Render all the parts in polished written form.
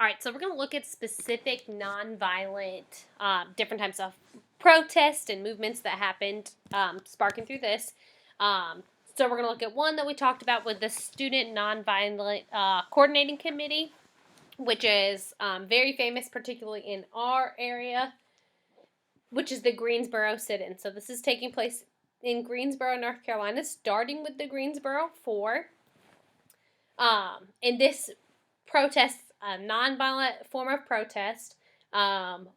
All right, so we're going to look at specific nonviolent, different types of protests and movements that happened, sparking through this. Um, so we're going to look at one that we talked about with the Student Nonviolent Coordinating Committee, which is very famous, particularly in our area, which is the Greensboro sit-in. So this is taking place in Greensboro, North Carolina, starting with the Greensboro Four. And this protest, a nonviolent form of protest,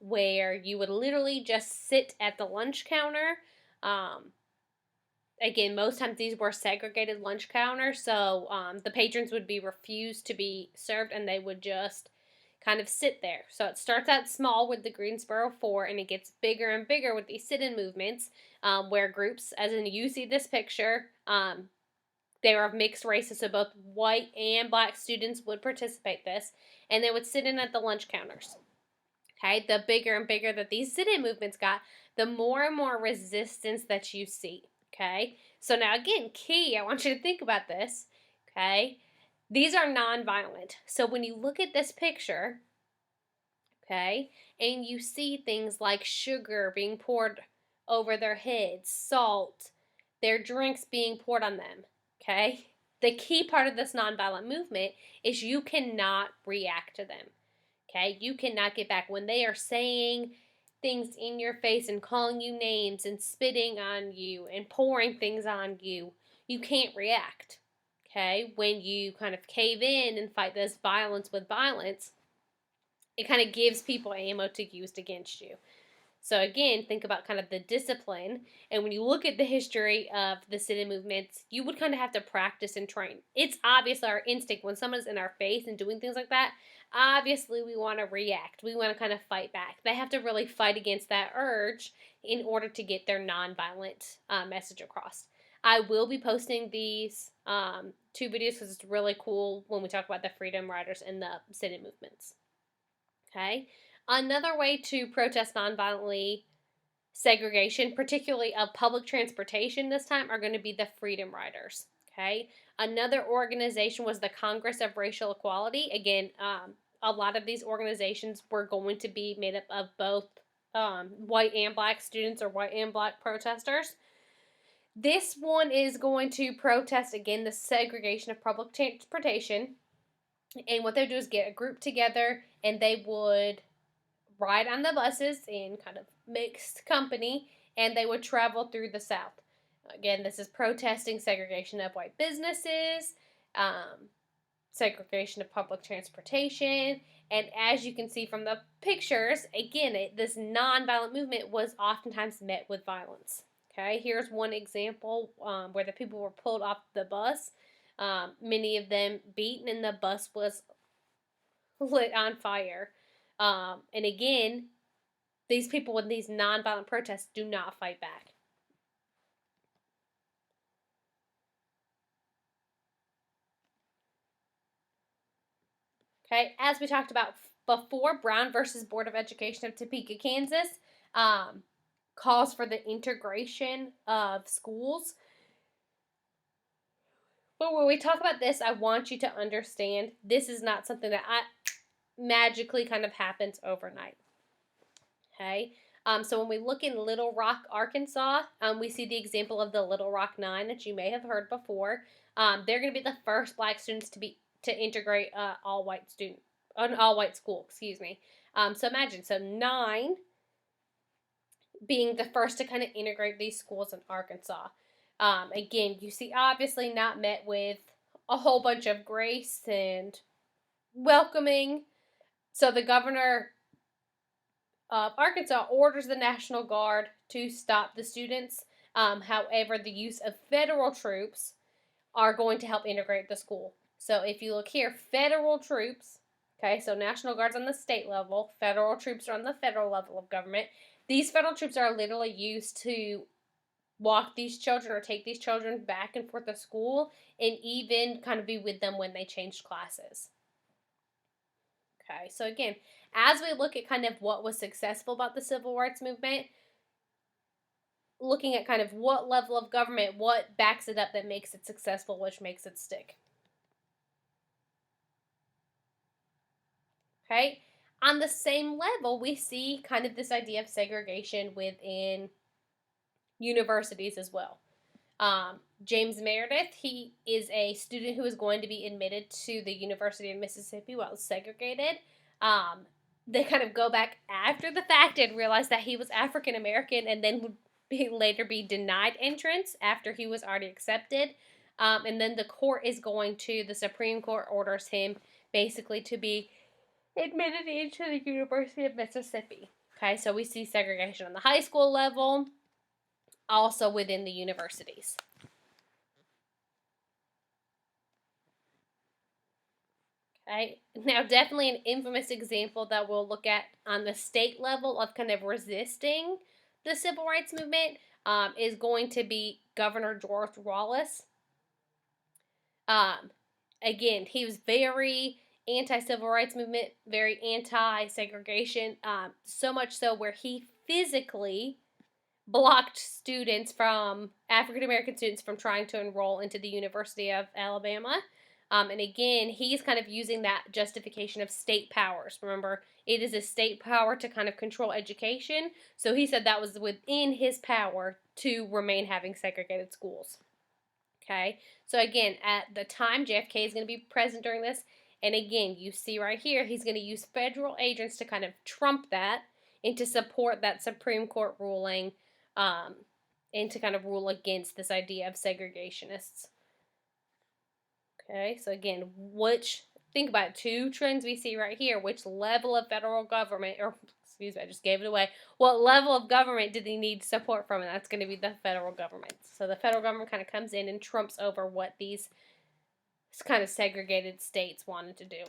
where you would literally just sit at the lunch counter. Again, most times these were segregated lunch counters, so the patrons would be refused to be served, and they would just kind of sit there. So it starts out small with the Greensboro Four, and it gets bigger and bigger with these sit-in movements, where groups, as in you see this picture, they were of mixed races, so both white and black students would participate this, and they would sit in at the lunch counters. Okay, the bigger and bigger that these sit-in movements got, the more and more resistance that you see. Okay, so now again, key, I want you to think about this. Okay, these are nonviolent. So when you look at this picture, okay, and you see things like sugar being poured over their heads, salt, their drinks being poured on them, okay? The key part of this nonviolent movement is you cannot react to them, okay? You cannot get back. When they are saying things in your face and calling you names and spitting on you and pouring things on you, you can't react, okay? When you kind of cave in and fight this violence with violence, it kind of gives people ammo to use against you. So again, think about kind of the discipline. And when you look at the history of the sit-in movements, you would kind of have to practice and train. It's obviously our instinct when someone's in our face and doing things like that. Obviously, we want to react. We want to kind of fight back. They have to really fight against that urge in order to get their nonviolent message across. I will be posting these two videos because it's really cool when we talk about the freedom riders and the sit-in movements. Okay. Another way to protest nonviolently segregation, particularly of public transportation this time, are going to be the Freedom Riders. Okay. Another organization was the Congress of Racial Equality. Again, a lot of these organizations were going to be made up of both white and black students or white and black protesters. This one is going to protest, again, the segregation of public transportation. And what they do is get a group together and they would ride on the buses in kind of mixed company, and they would travel through the South. Again, this is protesting segregation of white businesses, segregation of public transportation, and as you can see from the pictures, again, this nonviolent movement was oftentimes met with violence. Okay, here's one example where the people were pulled off the bus, many of them beaten, and the bus was lit on fire. And again, these people with these nonviolent protests do not fight back. Okay, as we talked about before, Brown versus Board of Education of Topeka, Kansas, calls for the integration of schools. But when we talk about this, I want you to understand this is not something that magically kind of happens overnight. Okay, so when we look in Little Rock, Arkansas, we see the example of the Little Rock Nine that you may have heard before. They're going to be the first black students to integrate an all white school. Excuse me. So imagine, so 9 being the first to kind of integrate these schools in Arkansas. Again, you see, obviously not met with a whole bunch of grace and welcoming. So the governor of Arkansas orders the National Guard to stop the students. However, the use of federal troops are going to help integrate the school. So if you look here, federal troops, okay, so National Guard's on the state level, federal troops are on the federal level of government. These federal troops are literally used to walk these children or take these children back and forth to school and even kind of be with them when they changed classes. Okay, so again, as we look at kind of what was successful about the civil rights movement, looking at kind of what level of government, what backs it up that makes it successful, which makes it stick. Okay? On the same level, we see kind of this idea of segregation within universities as well. James Meredith, he is a student who is going to be admitted to the University of Mississippi while segregated. Um, they kind of go back after the fact and realize that he was African American and then would later be denied entrance after he was already accepted. And then the Supreme Court orders him basically to be admitted into the University of Mississippi. Okay, so we see segregation on the high school level, also within the universities. Okay, now definitely an infamous example that we'll look at on the state level of kind of resisting the civil rights movement is going to be Governor George Wallace. Um, Again, he was very anti-civil rights movement, very anti-segregation, so much so where he physically blocked students from African American students from trying to enroll into the University of Alabama. And again, he's kind of using that justification of state powers. Remember, it is a state power to kind of control education. So he said that was within his power to remain having segregated schools. Okay, so again, at the time, JFK is going to be present during this. And again, you see right here, he's going to use federal agents to kind of trump that and to support that Supreme Court ruling and to kind of rule against this idea of segregationists. Okay, so again, think about it, two trends we see right here. Which level of federal government, or excuse me, I just gave it away. What level of government did they need support from? And that's going to be the federal government. So the federal government kind of comes in and trumps over what these kind of segregated states wanted to do.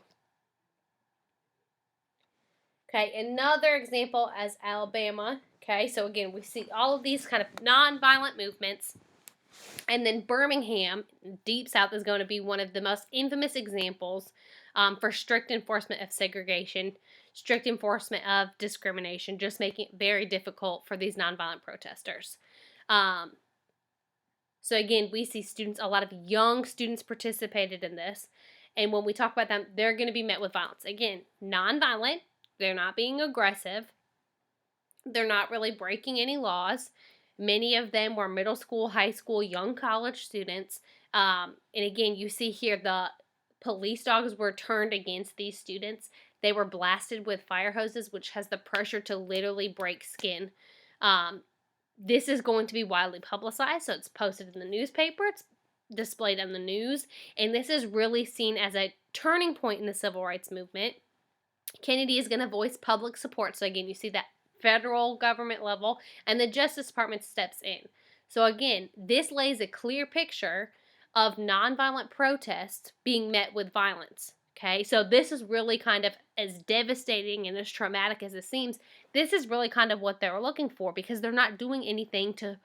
Okay, another example as Alabama. Okay, so again, we see all of these kind of nonviolent movements. And then Birmingham, Deep South, is going to be one of the most infamous examples for strict enforcement of segregation, strict enforcement of discrimination, just making it very difficult for these nonviolent protesters. So again, we see a lot of young students participated in this. And when we talk about them, they're going to be met with violence. Again, nonviolent, they're not being aggressive, they're not really breaking any laws. Many of them were middle school, high school, young college students. And again, you see here the police dogs were turned against these students. They were blasted with fire hoses, which has the pressure to literally break skin. This is going to be widely publicized, so it's posted in the newspaper, it's displayed on the news, and this is really seen as a turning point in the civil rights movement. Kennedy is going to voice public support. So again, you see that federal government level, and the Justice Department steps in. So again, this lays a clear picture of nonviolent protests being met with violence. Okay, so this is really kind of as devastating and as traumatic as it seems. This is really kind of what they were looking for, because they're not doing anything to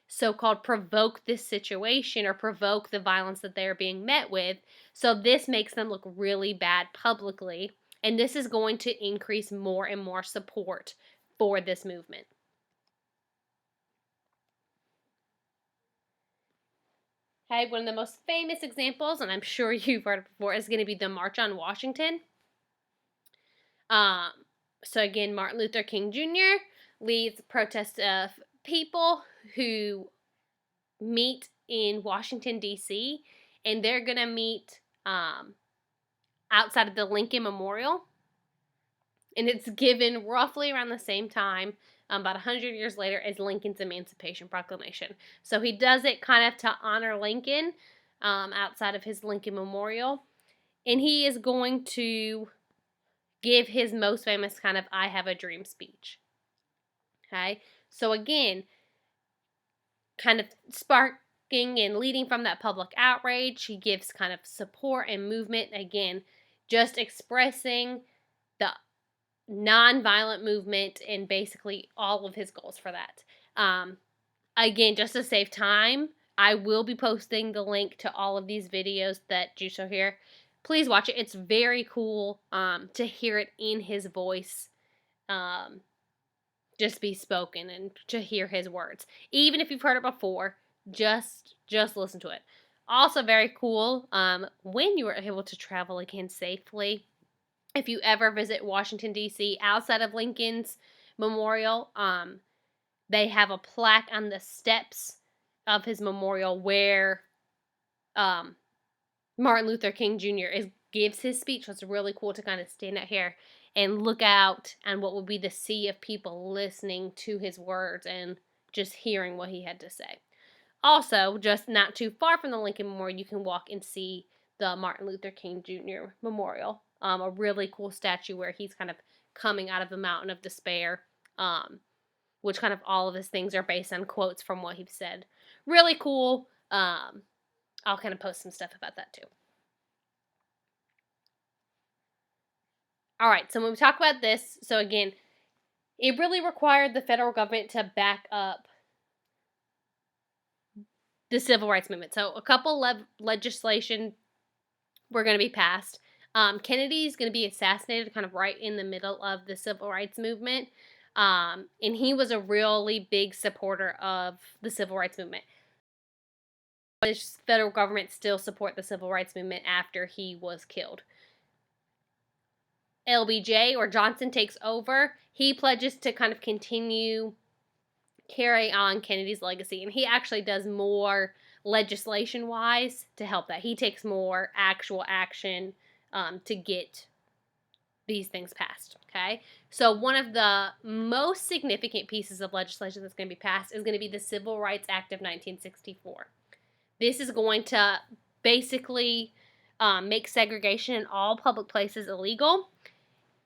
so-called provoke this situation or provoke the violence that they're being met with. So this makes them look really bad publicly, and this is going to increase more and more support for this movement. Okay, one of the most famous examples, and I'm sure you've heard it before, is going to be the March on Washington. So again, Martin Luther King Jr. leads protests of people who meet in Washington, D.C., and they're going to meet outside of the Lincoln Memorial. And it's given roughly around the same time, about 100 years later, as Lincoln's Emancipation Proclamation. So he does it kind of to honor Lincoln outside of his Lincoln Memorial. And he is going to give his most famous kind of I Have a Dream speech. Okay? So again, kind of sparking and leading from that public outrage, he gives kind of support and movement. Again, just expressing the nonviolent movement and basically all of his goals for that. Again, just to save time, I will be posting the link to all of these videos that you saw here. Please watch it. It's very cool to hear it in his voice, just be spoken, and to hear his words. Even if you've heard it before, just listen to it. Also very cool when you were able to travel again safely. if you ever visit Washington, D.C., outside of Lincoln's memorial, they have a plaque on the steps of his memorial where Martin Luther King Jr. gives his speech. So it's really cool to kind of stand out here and look out and what will be the sea of people listening to his words and just hearing what he had to say. Also, just not too far from the Lincoln Memorial, you can walk and see the Martin Luther King Jr. Memorial, a really cool statue where he's kind of coming out of the mountain of despair, which kind of all of his things are based on quotes from what he said. Really cool. I'll kind of post some stuff about that too. All right, so when we talk about this, so again, it really required the federal government to back up the civil rights movement. So a couple legislation were going to be passed. Kennedy's going to be assassinated kind of right in the middle of the civil rights movement. And he was a really big supporter of the civil rights movement. The federal government still support the civil rights movement after he was killed. LBJ, or Johnson, takes over. He pledges to kind of continue carry on Kennedy's legacy, and he actually does more legislation wise to help that. He takes more actual action to get these things passed. Okay, so one of the most significant pieces of legislation that's going to be passed is going to be the Civil Rights Act of 1964. This is going to basically make segregation in all public places illegal.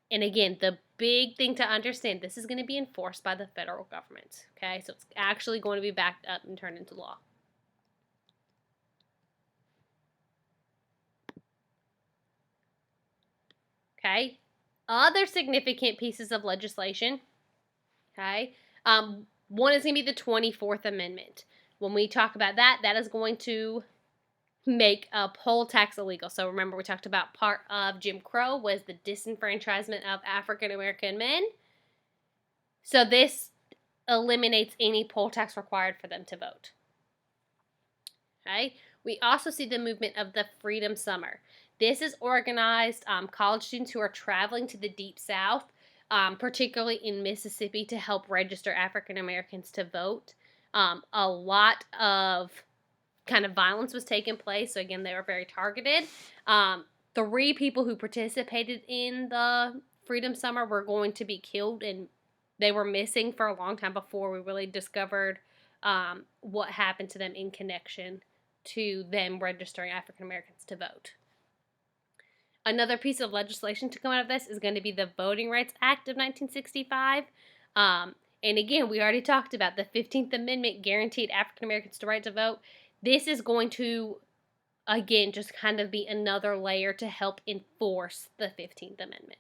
And again, the big thing to understand, this is going to be enforced by the federal government. Okay, so it's actually going to be backed up and turned into law. Okay, other significant pieces of legislation. Okay, one is going to be the 24th Amendment. When we talk about that, that is going to make a poll tax illegal. So remember, we talked about part of Jim Crow was the disenfranchisement of African American men. So this eliminates any poll tax required for them to vote. Okay. We also see the movement of the Freedom Summer. This is organized college students who are traveling to the Deep South, particularly in Mississippi, to help register African Americans to vote. A lot of kind of violence was taking place. So again, they were very targeted. 3 people who participated in the Freedom Summer were going to be killed, and they were missing for a long time before we really discovered what happened to them in connection to them registering African Americans to vote. Another piece of legislation to come out of this is going to be the Voting Rights Act of 1965. And again, we already talked about the 15th Amendment guaranteed African Americans the right to vote. This is going to, again, just kind of be another layer to help enforce the 15th Amendment.